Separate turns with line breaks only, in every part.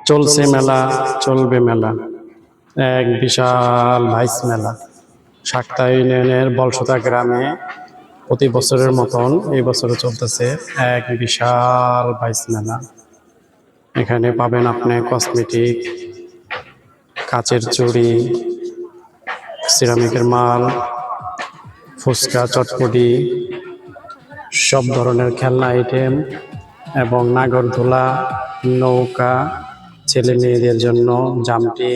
চলছে মেলা, চলবে মেলা, এক বিশাল ভাইস মেলা। শাক্তা ইউনিয়নের বলসতা গ্রামে প্রতি বছরের মতন এই বছরও চলতেছে এক বিশাল ভাইস মেলা। এখানে পাবেন আপনি কসমেটিক, কাচের চুড়ি, সিরামিকের মাল, ফুচকা, চটপটি, সব ধরনের খেলনা আইটেম এবং নাগরদোলা, নৌকা, ছেলে মেয়েদের জন্য জামটি,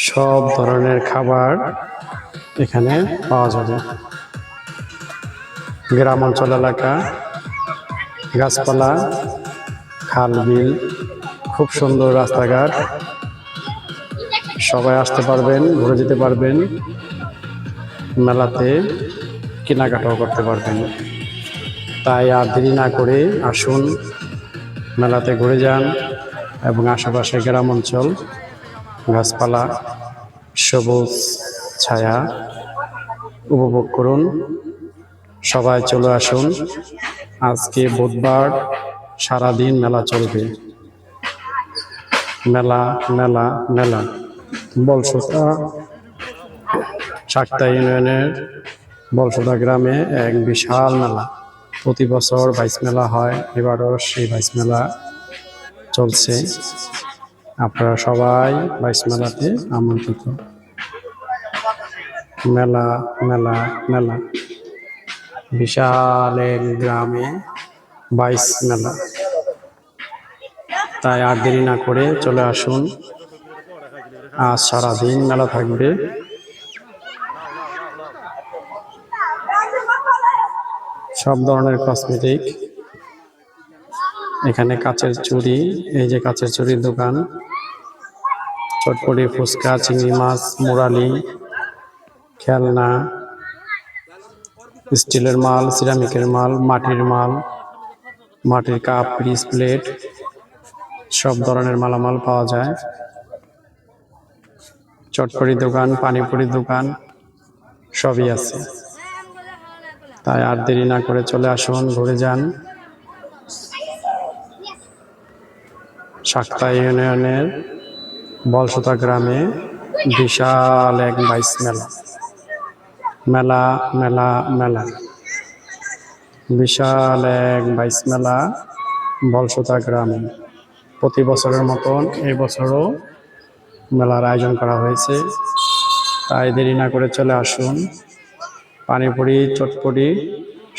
সব ধরনের খাবার এখানে পাওয়া যাবে। গ্রাম অঞ্চল এলাকা, গাছপালা, খাল বিল, খুব সুন্দর রাস্তাঘাট, সবাই আসতে পারবেন, ঘুরে যেতে পারবেন, মেলাতে কেনাকাটাও করতে পারবেন। তাই আর দেরি না করে আসুন, মেলাতে ঘুরে যান এবং আশেপাশে গ্রাম অঞ্চল, গাছপালা, সবুজ ছায়া উপভোগ করুন। সবাই চলে আসুন। আজকে বুধবার, সারাদিন মেলা চলবে। মেলা মেলা মেলা বলসতা, শাক্তা ইউনিয়নের বলসতা গ্রামে এক বিশাল মেলা। প্রতি বছর বাইশ মেলা হয়, এবারও সেই বাইশ মেলা চলছে। আপনারা সবাই বাইশ মেলাতে আমন্ত্রিত। মেলা মেলা মেলা, বিশাল এক গ্রামে বাইশ মেলা। তাই আর দেরি না করে চলে আসুন। আজ সারাদিন মেলা থাকবে। সব ধরনের কসমেটিক, এখানে কাচের চুড়ি, এই যে কাচের চুড়ির দোকান, চটপটি, ফুচকা, চিংড়ি মাছ, মুরালি, খেলনা, স্টিলের মাল, সিরামিকের মাল, মাটির মাল, মাটির কাপ, পিস, প্লেট, সব ধরনের মালামাল পাওয়া যায়। চটপটির দোকান, পানিপুরির দোকান, সবই আছে। তাই আর দেরি না করে চলে আসুন, ঘুরে যান। শাক্তা ইউনিয়নের বলসতা গ্রামে বিশাল এক বাইশ মেলা। মেলা মেলা মেলা, বিশাল এক বাইশ মেলা বলসতা গ্রামে। প্রতি বছরের মতন এই বছরও মেলার আয়োজন করা হয়েছে। তাই দেরি না করে চলে আসুন। পানিপুরি, চটপটি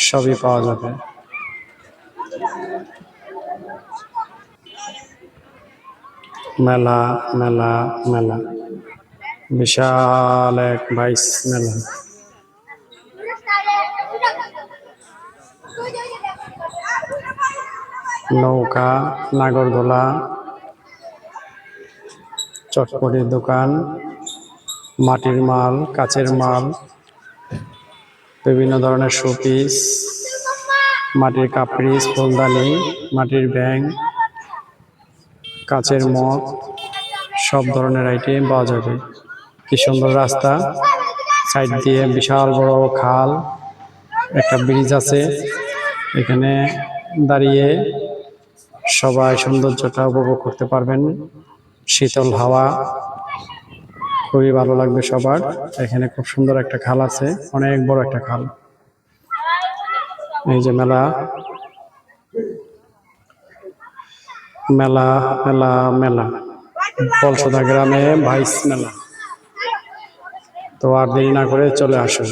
সবই পাওয়া যাবে। মেলা মেলা মেলা, বিশাল এক বাইশ মেলা। নৌকা, নাগরদোলা, চটপটির দোকান, মাটির মাল, কাচের মাল, বিভিন্ন ধরনের শোপিস, মাটির কাপড়িস, ফুলদানি, মাটির ব্যাং, কাচের মগ, সব ধরনের আইটেম পাওয়া যাবে। কি সুন্দর রাস্তা, সাইড দিয়ে বিশাল বড় খাল, একটা ব্রিজ আছে। এখানে দাঁড়িয়ে সবাই সৌন্দর্যটা উপভোগ করতে পারবেন। শীতল হাওয়া, খুবই ভালো লাগবে সবার। এখানে খুব সুন্দর একটা খাল আছে, অনেক বড় একটা খাল। এই যে মেলা মেলা মেলা মেলা, বলসতা গ্রামে বাইশ মেলা। তো আর দেরি না করে চলে আসুন।